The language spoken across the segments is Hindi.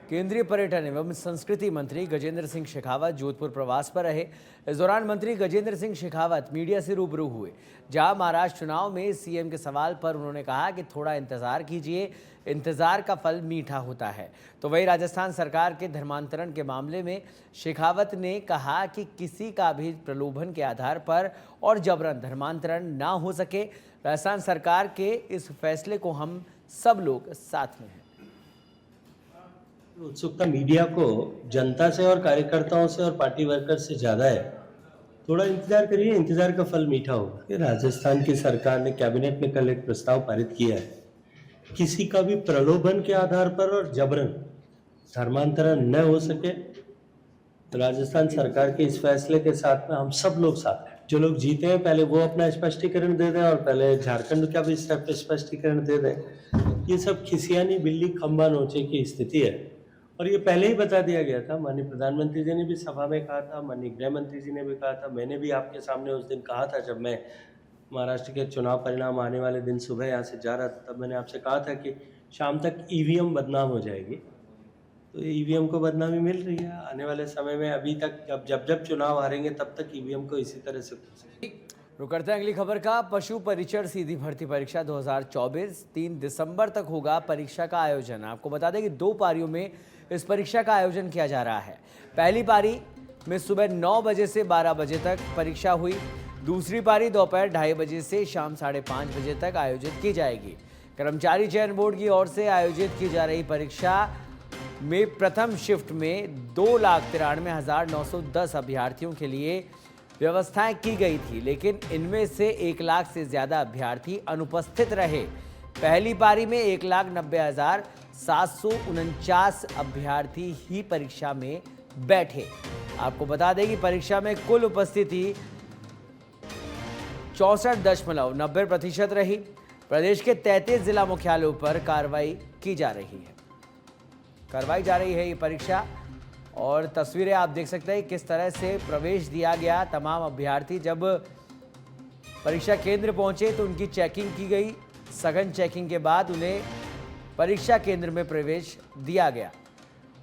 केंद्रीय पर्यटन एवं संस्कृति मंत्री गजेंद्र सिंह शेखावत जोधपुर प्रवास पर रहे। इस दौरान मंत्री गजेंद्र सिंह शेखावत मीडिया से रूबरू हुए, जहां महाराष्ट्र चुनाव में सीएम के सवाल पर उन्होंने कहा कि थोड़ा इंतजार कीजिए, इंतजार का फल मीठा होता है। तो वहीं राजस्थान सरकार के धर्मांतरण के मामले में शेखावत ने कहा कि किसी का भी प्रलोभन के आधार पर और जबरन धर्मांतरण ना हो सके। राजस्थान सरकार के इस फैसले को हम सब लोग साथ में हैं। उत्सुकता मीडिया को जनता से और कार्यकर्ताओं से और पार्टी वर्कर से ज्यादा है। थोड़ा इंतजार करिए, इंतजार का फल मीठा होगा। ये राजस्थान की सरकार ने, कैबिनेट ने कल एक प्रस्ताव पारित किया है, किसी का भी प्रलोभन के आधार पर और जबरन धर्मांतरण न हो सके। तो राजस्थान सरकार के इस फैसले के साथ में हम सब लोग साथ हैं। जो लोग जीते हैं पहले वो अपना स्पष्टीकरण दे दें और पहले झारखंड का भी स्पष्टीकरण दे दें। ये सब खिसियानी बिल्ली खंबा नोचे की स्थिति है और ये पहले ही बता दिया गया था। माननीय प्रधानमंत्री जी ने भी सभा में कहा था, माननीय गृह मंत्री जी ने भी कहा था, मैंने भी आपके सामने उस दिन कहा था जब मैं महाराष्ट्र के चुनाव परिणाम आने वाले दिन सुबह यहाँ से जा रहा था, तब मैंने आपसे कहा था कि शाम तक ईवीएम बदनाम हो जाएगी। तो ईवीएम को बदनामी मिल रही है आने वाले समय में। अभी तक जब चुनाव हारेंगे तब तक ईवीएम को इसी तरह से रुक करते हैं अगली खबर का। पशु परिचर सीधी भर्ती परीक्षा 2024 3 दिसंबर तक होगा परीक्षा का आयोजन। आपको बता दें कि 2 पारियों में इस परीक्षा का आयोजन किया जा रहा है। पहली पारी में सुबह 9 बजे से 12 बजे तक परीक्षा हुई। दूसरी पारी दोपहर 2:30 बजे से शाम 5:30 बजे तक आयोजित की जाएगी। कर्मचारी चयन बोर्ड की ओर से आयोजित की जा रही परीक्षा में प्रथम शिफ्ट में 2,93,910 अभ्यर्थियों के लिए व्यवस्थाएं की गई थी, लेकिन इनमें से 1 लाख से ज्यादा अभ्यर्थी अनुपस्थित रहे। पहली पारी में 1,90,749 अभ्यर्थी ही परीक्षा में बैठे। आपको बता दें कि परीक्षा में कुल उपस्थिति 64.90% रही। प्रदेश के 33 जिला मुख्यालयों पर कार्रवाई जा रही है ये परीक्षा। और तस्वीरें आप देख सकते हैं किस तरह से प्रवेश दिया गया। तमाम अभ्यर्थी जब परीक्षा केंद्र पहुंचे तो उनकी चेकिंग की गई। सघन चेकिंग के बाद उन्हें परीक्षा केंद्र में प्रवेश दिया गया।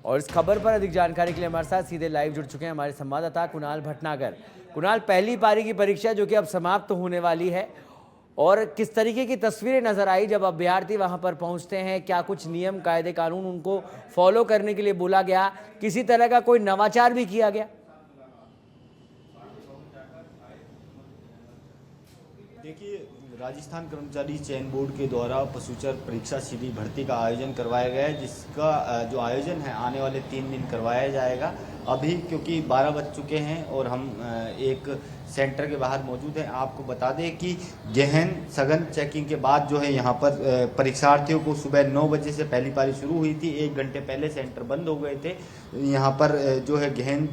और इस खबर पर अधिक जानकारी के लिए हमारे साथ सीधे लाइव जुड़ चुके हैं हमारे संवाददाता कुणाल भटनागर। कुणाल, पहली पारी की परीक्षा जो कि अब समाप्त होने वाली है, और किस तरीके की तस्वीरें नजर आई जब अभ्यर्थी वहां पर पहुंचते हैं? क्या कुछ नियम कायदे कानून उनको फॉलो करने के लिए बोला गया? किसी तरह का कोई नवाचार भी किया गया? देखिए, राजस्थान कर्मचारी चयन बोर्ड के द्वारा पशुचर परीक्षा सीधी भर्ती का आयोजन करवाया गया है, जिसका जो आयोजन है आने वाले 3 दिन करवाया जाएगा। अभी क्योंकि 12 बज चुके हैं और हम एक सेंटर के बाहर मौजूद हैं। आपको बता दें कि गहन सघन चेकिंग के बाद जो है यहाँ पर परीक्षार्थियों को सुबह 9 बजे से पहली पारी शुरू हुई थी। 1 घंटे पहले सेंटर बंद हो गए थे। यहाँ पर जो है गहन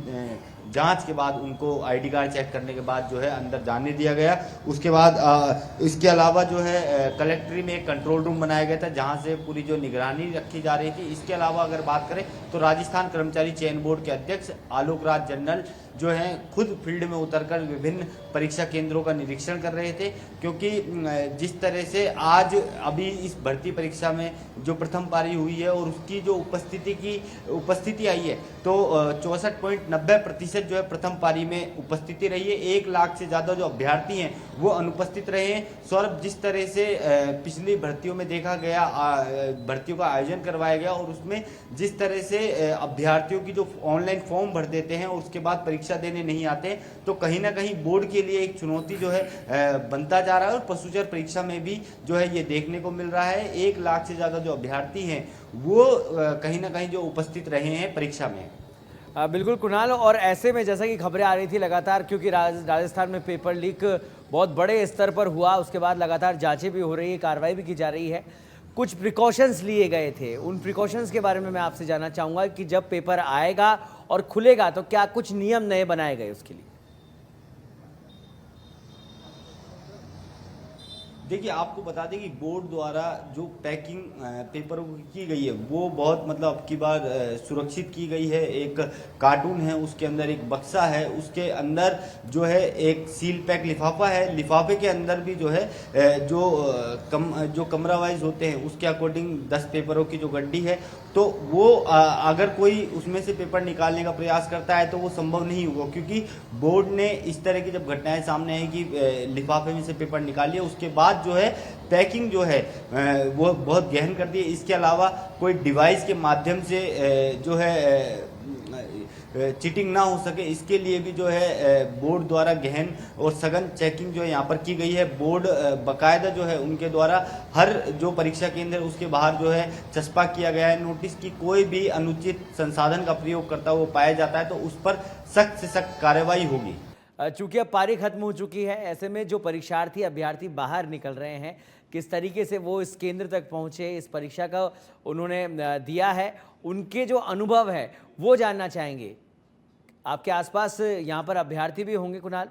जांच के बाद उनको आईडी कार्ड चेक करने के बाद जो है अंदर जाने दिया गया। उसके बाद इसके अलावा जो है कलेक्ट्री में एक कंट्रोल रूम बनाया गया था, जहां से पूरी जो निगरानी रखी जा रही थी। इसके अलावा अगर बात करें तो राजस्थान कर्मचारी चयन बोर्ड के अध्यक्ष आलोक राज जनरल जो है खुद फील्ड में उतरकर विभिन्न परीक्षा केंद्रों का निरीक्षण कर रहे थे, क्योंकि जिस तरह से आज अभी इस भर्ती परीक्षा में जो प्रथम पारी हुई है और उसकी जो उपस्थिति आई है तो 64.90% जो है प्रथम पारी में उपस्थिति रही है। 1 लाख से ज़्यादा जो अभ्यर्थी हैं वो अनुपस्थित रहे हैं। सौरभ, जिस तरह से पिछली भर्तियों में देखा गया, भर्तियों का आयोजन करवाया गया और उसमें जिस तरह से अभ्यर्थियों की जो ऑनलाइन फॉर्म भर देते हैं और उसके बाद परीक्षा देने नहीं आते, तो कहीं ना कहीं बोर्ड के लिए एक चुनौती जो है बनता जा रहा है। और पशुचर परीक्षा में भी जो है ये देखने को मिल रहा है। 1 लाख से ज़्यादा जो अभ्यर्थी हैं वो कहीं ना कहीं जो उपस्थित रहे हैं परीक्षा में। बिल्कुल कुणाल, और ऐसे में जैसा कि खबरें आ रही थी लगातार, क्योंकि राजस्थान में पेपर लीक बहुत बड़े स्तर पर हुआ, उसके बाद लगातार जांचें भी हो रही है, कार्रवाई भी की जा रही है। कुछ प्रिकॉशंस लिए गए थे, उन प्रिकॉशंस के बारे में मैं आपसे जानना चाहूँगा कि जब पेपर आएगा और खुलेगा तो क्या कुछ नियम नए बनाए गए उसके लिए? देखिए, आपको बता दें कि बोर्ड द्वारा जो पैकिंग पेपर की गई है वो बहुत मतलब अब की बार सुरक्षित की गई है। एक कार्टून है, उसके अंदर एक बक्सा है, उसके अंदर जो है एक सील पैक लिफाफा है। लिफाफे के अंदर भी जो है जो कमरा वाइज होते हैं उसके अकॉर्डिंग 10 पेपरों की जो गड्डी है, तो वो अगर कोई उसमें से पेपर निकालने का प्रयास करता है तो वो संभव नहीं होगा, क्योंकि बोर्ड ने इस तरह की जब घटनाएं सामने आई कि लिफाफे में से पेपर निकालिए, उसके बाद जो है पैकिंग जो है वो बहुत गहन कर दी है। इसके अलावा कोई डिवाइस के माध्यम से जो है चीटिंग ना हो सके, इसके लिए भी जो है बोर्ड द्वारा गहन और सघन चेकिंग जो है यहाँ पर की गई है। बोर्ड बाकायदा जो है उनके द्वारा हर जो परीक्षा केंद्र है उसके बाहर जो है चस्पा किया गया है नोटिस की कोई भी अनुचित संसाधन का प्रयोग करता हुआ पाया जाता है तो उस पर सख्त से सख्त कार्रवाई होगी। चूंकि अब पारी खत्म हो चुकी है, ऐसे में जो परीक्षार्थी अभ्यर्थी बाहर निकल रहे हैं, किस तरीके से वो इस केंद्र तक पहुंचे, इस परीक्षा का उन्होंने दिया है, उनके जो अनुभव है वो जानना चाहेंगे। आपके आसपास यहाँ पर अभ्यर्थी भी होंगे कुणाल?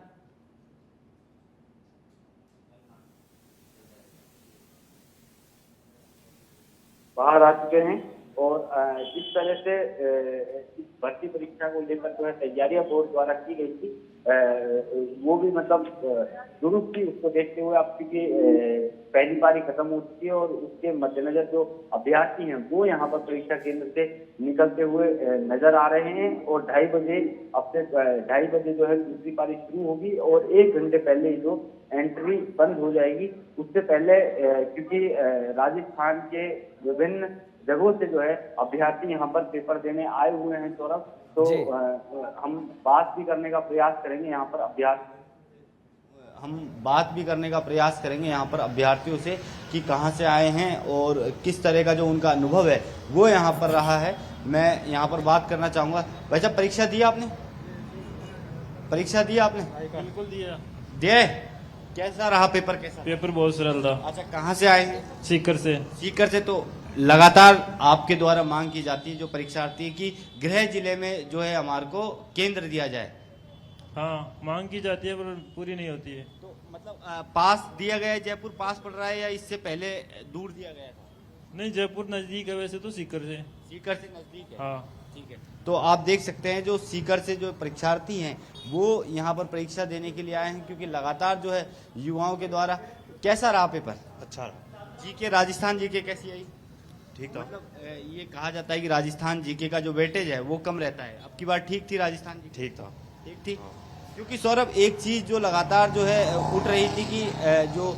बाहर आ चुके हैं और जिस तरह से इस भर्ती परीक्षा को लेकर जो है तैयारियां बोर्ड द्वारा की गई थी वो भी मतलब दुरुस्त थी। उसको देखते हुए अब क्योंकि पहली पारी खत्म हो चुकी है और उसके मद्देनजर जो अभ्यर्थी हैं वो यहाँ पर परीक्षा केंद्र से निकलते हुए नजर आ रहे हैं और 2:30 बजे अब से 2:30 बजे जो है दूसरी पारी शुरू होगी और 1 घंटे पहले जो एंट्री बंद हो जाएगी। उससे पहले क्योंकि राजस्थान के विभिन्न जगहों से जो है अभ्यर्थी यहाँ पर पेपर देने आए हुए हैं सौरभ, तो हम बात भी करने का प्रयास करेंगे यहाँ पर अभ्यर्थियों से कि कहाँ से आए हैं और किस तरह का जो उनका अनुभव है वो यहाँ पर रहा है। मैं यहाँ पर बात करना चाहूँगा। भाई साहब, परीक्षा दी आपने? बिल्कुल दिया। दिए? कैसा रहा पेपर? कैसा? पेपर बहुत सरल था। अच्छा, कहाँ से आए हैं? सीकर से। तो लगातार आपके द्वारा मांग की जाती है जो परीक्षार्थी की गृह जिले में जो है हमारे को केंद्र दिया जाए। हाँ, मांग की जाती है पर पूरी नहीं होती है। तो मतलब पास दिया गया है, जयपुर पास पड़ रहा है या इससे पहले दूर दिया गया था? नहीं, जयपुर नजदीक है वैसे तो सीकर से नजदीक है। हाँ, ठीक है। तो आप देख सकते हैं जो सीकर से जो परीक्षार्थी हैं वो यहाँ पर परीक्षा देने के लिए आए हैं, क्योंकि लगातार जो है युवाओं के द्वारा। कैसा रहा पेपर? अच्छा रहा। जीके, राजस्थान जीके कैसी आई? ठीक था। मतलब ये कहा जाता है कि राजस्थान जीके का जो वेटेज है वो कम रहता है, अब की बार ठीक थी राजस्थान जीके? ठीक था। ठीक थी। क्योंकि सौरभ, एक चीज जो लगातार जो है उठ रही थी कि जो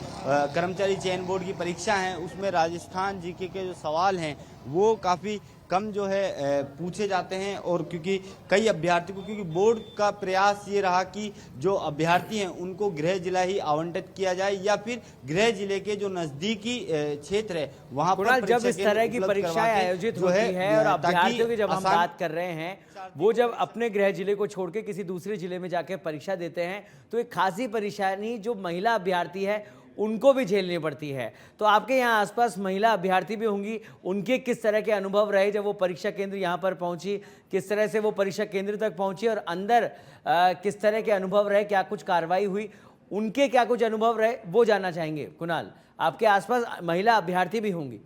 कर्मचारी चयन बोर्ड की परीक्षा है उसमें राजस्थान जीके के जो सवाल हैं वो काफ़ी कम जो है पूछे जाते हैं, और क्योंकि कई अभ्यर्थी को, क्योंकि बोर्ड का प्रयास ये रहा कि जो अभ्यर्थी हैं उनको गृह जिला ही आवंटित किया जाए या फिर गृह जिले के जो नजदीकी क्षेत्र है वहां पर जब इस तरह की परीक्षाएं आयोजित होती है और अभ्यर्थियों की जब हम बात कर रहे हैं वो जब अपने गृह जिले को छोड़ के किसी दूसरे जिले में जाकर परीक्षा देते हैं तो एक खासी परेशानी जो महिला अभ्यर्थी है उनको भी झेलनी पड़ती है। तो आपके यहाँ आसपास महिला अभ्यर्थी भी होंगी, उनके किस तरह के अनुभव रहे जब वो परीक्षा केंद्र यहाँ पर पहुंची, किस तरह से वो परीक्षा केंद्र तक पहुंची और अंदर किस तरह के अनुभव रहे, क्या कुछ कार्रवाई हुई, उनके क्या कुछ अनुभव रहे, वो जानना चाहेंगे। कुणाल, आपके आसपास महिला अभ्यर्थी भी होंगी।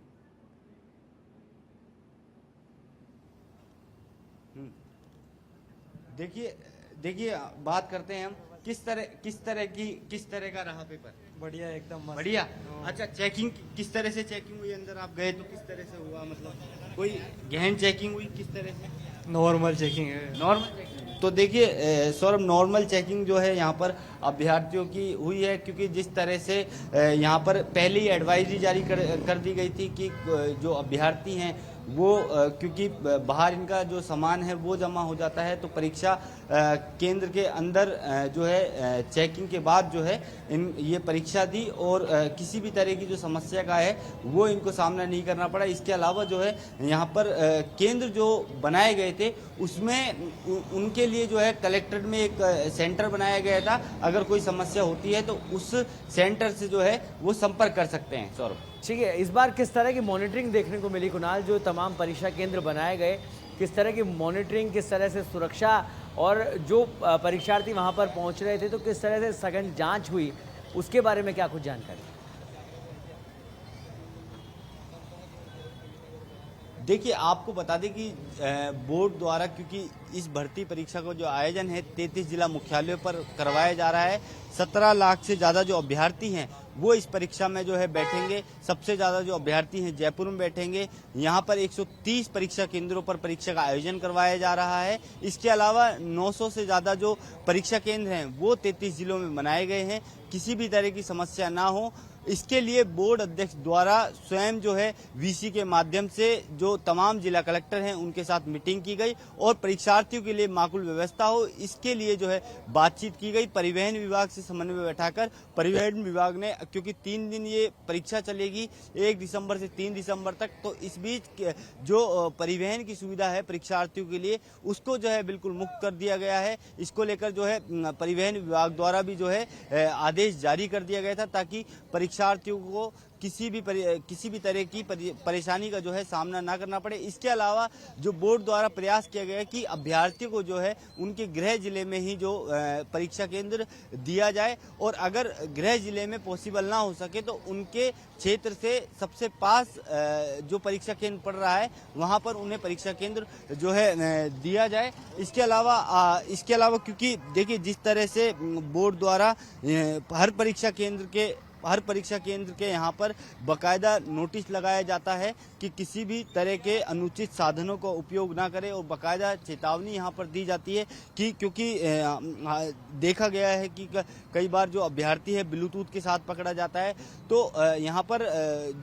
देखिए बात करते हैं हम किस तरह का रहा पेपर? बढ़िया, एकदम मस्त। बढ़िया। अच्छा, चेकिंग किस तरह से चेकिंग हुई? अंदर आप गए तो किस तरह से हुआ? मतलब कोई गहन चेकिंग हुई? किस तरह से? नॉर्मल चेकिंग है। Normal checking. तो देखिए सौरभ, नॉर्मल चेकिंग जो है यहाँ पर अभ्यर्थियों की हुई है, क्योंकि जिस तरह से यहाँ पर पहले ही एडवाइजरी जारी कर दी गई थी कि जो अभ्यर्थी हैं वो क्योंकि बाहर इनका जो सामान है वो जमा हो जाता है, तो परीक्षा केंद्र के अंदर जो है चेकिंग के बाद जो है ये परीक्षा दी और किसी भी तरह की जो समस्या का है वो इनको सामना नहीं करना पड़ा। इसके अलावा जो है यहाँ पर केंद्र जो बनाए गए थे उसमें उनके लिए जो है कलेक्ट्रेट में एक सेंटर बनाया गया था। अगर कोई समस्या होती है तो उस सेंटर से जो है वो संपर्क कर सकते हैं। सौरभ, ठीक है, इस बार किस तरह की मॉनिटरिंग देखने को मिली कुणाल? जो तमाम परीक्षा केंद्र बनाए गए, किस तरह की मॉनिटरिंग, किस तरह से सुरक्षा, और जो परीक्षार्थी वहां पर पहुंच रहे थे तो किस तरह से सघन जांच हुई, उसके बारे में क्या कुछ जानकारी? देखिए, आपको बता दें कि बोर्ड द्वारा, क्योंकि इस भर्ती परीक्षा का जो आयोजन है 33 जिला मुख्यालयों पर करवाया जा रहा है। 17 लाख से ज़्यादा जो अभ्यर्थी हैं वो इस परीक्षा में जो है बैठेंगे। सबसे ज़्यादा जो अभ्यर्थी हैं जयपुर में बैठेंगे। यहाँ पर 130 परीक्षा केंद्रों पर परीक्षा का आयोजन करवाया जा रहा है। इसके अलावा 900 से ज़्यादा जो परीक्षा केंद्र हैं वो 33 जिलों में बनाए गए हैं। किसी भी तरह की समस्या ना हो, इसके लिए बोर्ड अध्यक्ष द्वारा स्वयं जो है वीसी के माध्यम से जो तमाम जिला कलेक्टर हैं उनके साथ मीटिंग की गई और परीक्षार्थियों के लिए माकूल व्यवस्था हो, इसके लिए जो है बातचीत की गई। परिवहन विभाग से समन्वय बैठाकर परिवहन विभाग ने, क्योंकि 3 दिन ये परीक्षा चलेगी 1 दिसंबर से 3 दिसंबर तक, तो इस बीच जो परिवहन की सुविधा है परीक्षार्थियों के लिए उसको जो है बिल्कुल मुक्त कर दिया गया है। इसको लेकर जो है परिवहन विभाग द्वारा भी जो है आदेश जारी कर दिया गया था ताकि परीक्षार्थियों को किसी भी तरह की परेशानी का जो है सामना ना करना पड़े। इसके अलावा जो बोर्ड द्वारा प्रयास किया गया है कि अभ्यर्थियों को जो है उनके गृह जिले में ही जो परीक्षा केंद्र दिया जाए और अगर गृह जिले में पॉसिबल ना हो सके तो उनके क्षेत्र से सबसे पास जो परीक्षा केंद्र पड़ रहा है वहां पर उन्हें परीक्षा केंद्र जो है दिया जाए। इसके अलावा क्योंकि देखिए जिस तरह से बोर्ड द्वारा हर परीक्षा केंद्र के यहाँ पर बकायदा नोटिस लगाया जाता है कि किसी भी तरह के अनुचित साधनों का उपयोग ना करें और बकायदा चेतावनी यहाँ पर दी जाती है कि क्योंकि देखा गया है कि कई बार जो अभ्यर्थी है ब्लूटूथ के साथ पकड़ा जाता है, तो यहाँ पर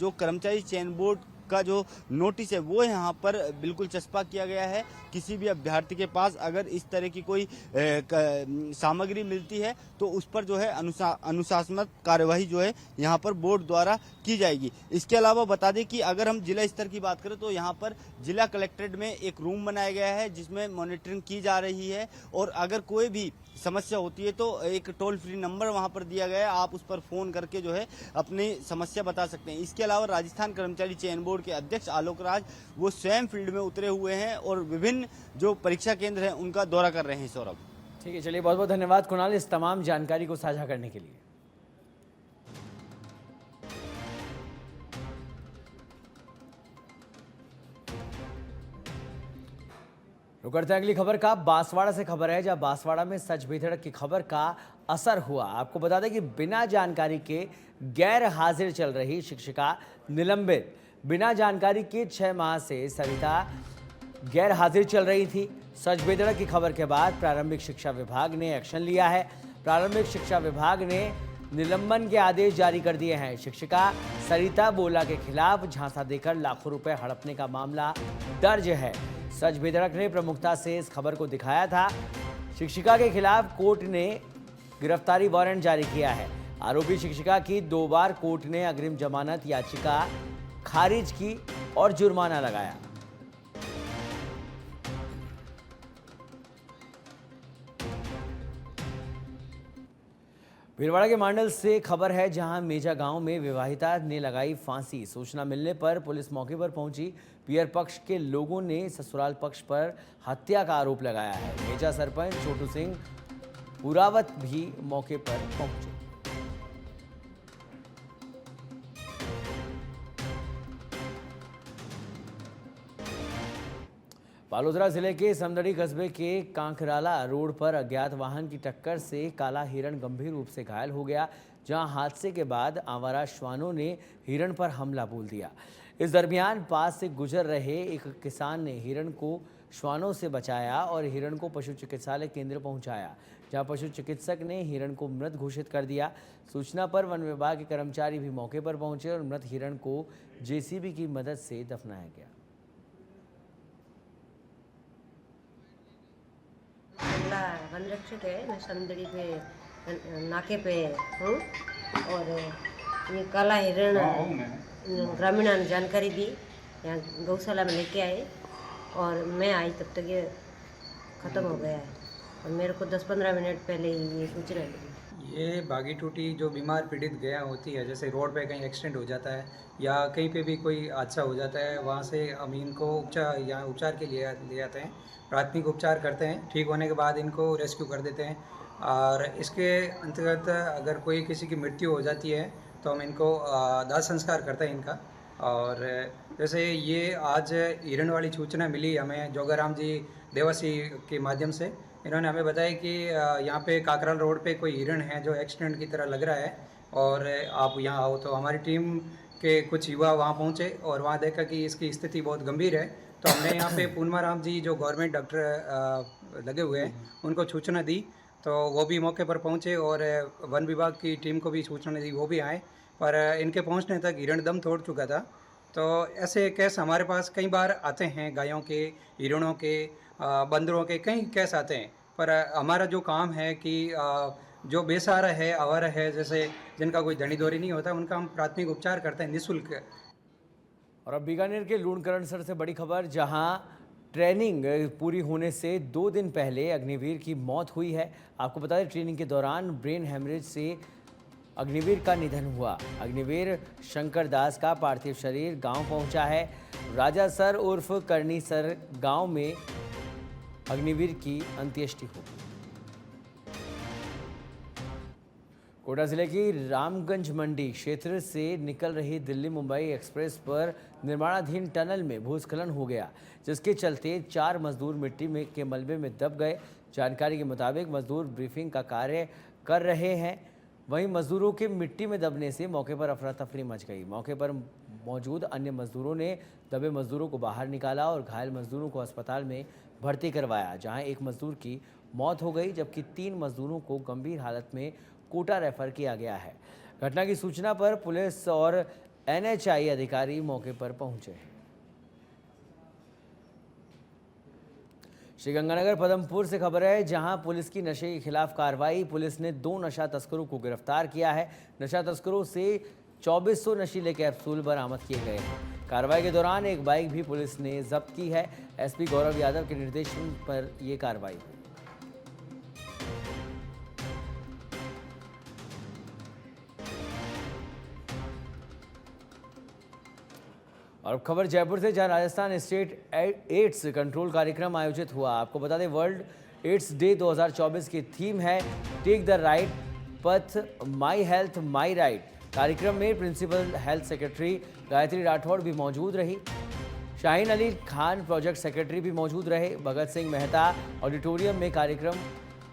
जो कर्मचारी चयन बोर्ड का जो नोटिस है वो यहाँ पर बिल्कुल चस्पा किया गया है। किसी भी अभ्यर्थी के पास अगर इस तरह की कोई सामग्री मिलती है तो उस पर जो है अनुशासनात्मक कार्यवाही जो है यहाँ पर बोर्ड द्वारा की जाएगी। इसके अलावा बता दें कि अगर हम जिला स्तर की बात करें तो यहाँ पर जिला कलेक्ट्रेट में एक रूम बनाया गया है जिसमें मॉनिटरिंग की जा रही है और अगर कोई भी समस्या होती है तो एक टोल फ्री नंबर वहां पर दिया गया है, आप उस पर फोन करके जो है अपनी समस्या बता सकते हैं। इसके अलावा राजस्थान कर्मचारी चयन बोर्ड के अध्यक्ष आलोक राज वो स्वयं फील्ड में उतरे हुए हैं और विभिन्न जो परीक्षा केंद्र हैं उनका दौरा कर रहे हैं। सौरभ, ठीक है, चलिए बहुत बहुत धन्यवाद कुणाल इस तमाम जानकारी को साझा करने के लिए। रुक करते हैं अगली खबर का। बांसवाड़ा से खबर है जहां बांसवाड़ा में सच बेधड़क की खबर का असर हुआ। आपको बता दें कि बिना जानकारी के गैर हाजिर चल रही शिक्षिका निलंबित। बिना जानकारी के 6 माह से सरिता गैर हाजिर चल रही थी। सच बेधड़क की खबर के बाद प्रारंभिक शिक्षा विभाग ने एक्शन लिया है। प्रारंभिक शिक्षा विभाग ने निलंबन के आदेश जारी कर दिए हैं। शिक्षिका सरिता बोला के खिलाफ झांसा देकर लाखों रुपए हड़पने का मामला दर्ज है। सच बेधड़क ने प्रमुखता से इस खबर को दिखाया था। शिक्षिका के खिलाफ कोर्ट ने गिरफ्तारी वारंट जारी किया है। आरोपी शिक्षिका की 2 बार कोर्ट ने अग्रिम जमानत याचिका खारिज की और जुर्माना लगाया। भीलवाड़ा के मांडल से खबर है जहां मेजा गांव में विवाहिता ने लगाई फांसी। सूचना मिलने पर पुलिस मौके पर पहुंची। पियर पक्ष के लोगों ने ससुराल पक्ष पर हत्या का आरोप लगाया है। मेजा सरपंच छोटू सिंह पुरावत भी मौके पर पहुंचे। बालोतरा जिले के समदड़ी कस्बे के कांकराला रोड पर अज्ञात वाहन की टक्कर से काला हिरण गंभीर रूप से घायल हो गया, जहां हादसे के बाद आवारा श्वानों ने हिरण पर हमला बोल दिया। इस दरमियान पास से गुजर रहे एक किसान ने हिरण को श्वानों से बचाया और हिरण को पशु चिकित्सालय केंद्र पहुंचाया, जहां पशु चिकित्सक ने हिरण को मृत घोषित कर दिया। सूचना पर वन विभाग के कर्मचारी भी मौके पर पहुंचे और मृत हिरण को जेसीबी की मदद से दफनाया गया। वन रक्षक है, मैं समदड़ी पे नाके पे हूँ और ये काला हिरण ग्रामीणों ने जानकारी दी, यहाँ गौशाला में लेके आए और मैं आई तब तक ये ख़त्म हो गया है और मेरे को 10-15 मिनट पहले ही ये सूचना मिली। ये बागी टूटी जो बीमार पीड़ित गया होती है, जैसे रोड पे कहीं एक्सीडेंट हो जाता है या कहीं पे भी कोई हादसा हो जाता है, वहाँ से हम इनको उपचार के लिए ले जाते हैं, प्राथमिक उपचार करते हैं। ठीक होने के बाद इनको रेस्क्यू कर देते हैं और इसके अंतर्गत अगर कोई किसी की मृत्यु हो जाती है तो हम इनको दाह संस्कार करते हैं इनका और जैसे ये आज हिरण वाली सूचना मिली हमें जोगाराम जी देवासी के माध्यम से। इन्होंने हमें बताया कि यहाँ पे काकराल रोड पे कोई हिरण है जो एक्सीडेंट की तरह लग रहा है और आप यहाँ आओ। तो हमारी टीम के कुछ युवा वहाँ पहुँचे और वहाँ देखा कि इसकी स्थिति बहुत गंभीर है। तो हमने यहाँ पे पूर्णमाराम जी जो गवर्नमेंट डॉक्टर लगे हुए हैं उनको सूचना दी, तो वो भी मौके पर पहुँचे और वन विभाग की टीम को भी सूचना दी, वो भी आए। पर इनके पहुँचने तक हिरण दम तोड़ चुका था। तो ऐसे केस हमारे पास कई बार आते हैं, गायों के, हिरणों के, बंदरों के कई केस आते हैं। पर हमारा जो काम है कि जो बेसहारा है, आवारा है, जैसे जिनका कोई धनी धोरी नहीं होता, उनका हम प्राथमिक उपचार करते हैं निःशुल्क। और अब बीकानेर के लूणकरणसर से बड़ी खबर, जहां ट्रेनिंग पूरी होने से 2 दिन पहले अग्निवीर की मौत हुई है। आपको बता दें, ट्रेनिंग के दौरान ब्रेन हेमरेज से अग्निवीर का निधन हुआ। अग्निवीर शंकर दास का पार्थिव शरीर गांव पहुंचा है। राजासर उर्फ करनीसर गांव में अग्निवीर की अंत्येष्टि होगी। कोटा जिले की रामगंज मंडी क्षेत्र से निकल रही दिल्ली मुंबई एक्सप्रेस पर निर्माणाधीन टनल में भूस्खलन हो गया, जिसके चलते 4 मजदूर मिट्टी में के मलबे में दब गए। जानकारी के मुताबिक मजदूर ब्रीफिंग का कार्य कर रहे हैं। वहीं मजदूरों के मिट्टी में दबने से मौके पर अफरा तफरी मच गई। मौके पर मौजूद अन्य मजदूरों ने दबे मजदूरों को बाहर निकाला और घायल मजदूरों को अस्पताल में भर्ती करवाया, जहां एक मजदूर की मौत हो गई, जबकि 3 मजदूरों को गंभीर हालत में कोटा रेफर किया गया है। घटना की सूचना पर पुलिस और NHI अधिकारी मौके पर पहुंचे। श्रीगंगानगर पदमपुर से खबर है, जहां पुलिस की नशे के खिलाफ कार्रवाई। पुलिस ने 2 नशा तस्करों को गिरफ्तार किया है। नशा तस्करों से 2400 नशीले कैप्सूल बरामद किए गए हैं। कार्रवाई के दौरान एक बाइक भी पुलिस ने जब्त की है। SP गौरव यादव के निर्देशन पर यह कार्रवाई हुई। और अब खबर जयपुर से, जहां राजस्थान स्टेट एड्स कंट्रोल कार्यक्रम आयोजित हुआ। आपको बता दें, वर्ल्ड एड्स डे 2024 की थीम है टेक द राइट पथ, माई हेल्थ माई राइट। कार्यक्रम में principal health secretary Gayatri Rathore भी मौजूद रही। शाहीन अली खान प्रोजेक्ट सेक्रेटरी भी मौजूद रहे। भगत सिंह मेहता ऑडिटोरियम में कार्यक्रम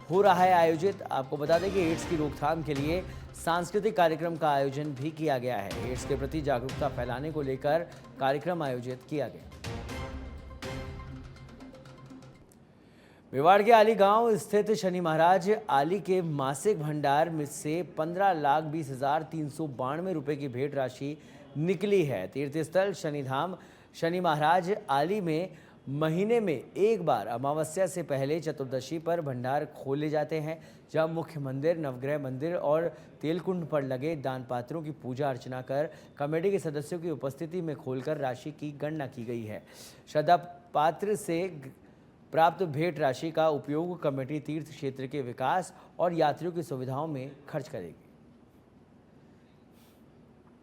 हो रहा है आयोजित। आपको बता दें कि एड्स की रोकथाम के लिए सांस्कृतिक कार्यक्रम का आयोजन भी किया गया है। एड्स के प्रति जागरूकता फैलाने को लेकर कार्यक्रम आयोजित किया गया। मेवाड़ के आली गांव स्थित शनि महाराज आली के मासिक भंडार में से 15,20,392 रुपए की भेंट राशि निकली है। तीर्थस्थल शनिधाम शनि महाराज आली में महीने में एक बार अमावस्या से पहले चतुर्दशी पर भंडार खोले जाते हैं, जहां मुख्य मंदिर, नवग्रह मंदिर और तेलकुंड पर लगे दान पात्रों की पूजा अर्चना कर कमेटी के सदस्यों की उपस्थिति में खोलकर राशि की गणना की गई है। श्रद्धा पात्र से प्राप्त भेंट राशि का उपयोग कमेटी तीर्थ क्षेत्र के विकास और यात्रियों की सुविधाओं में खर्च करेगी।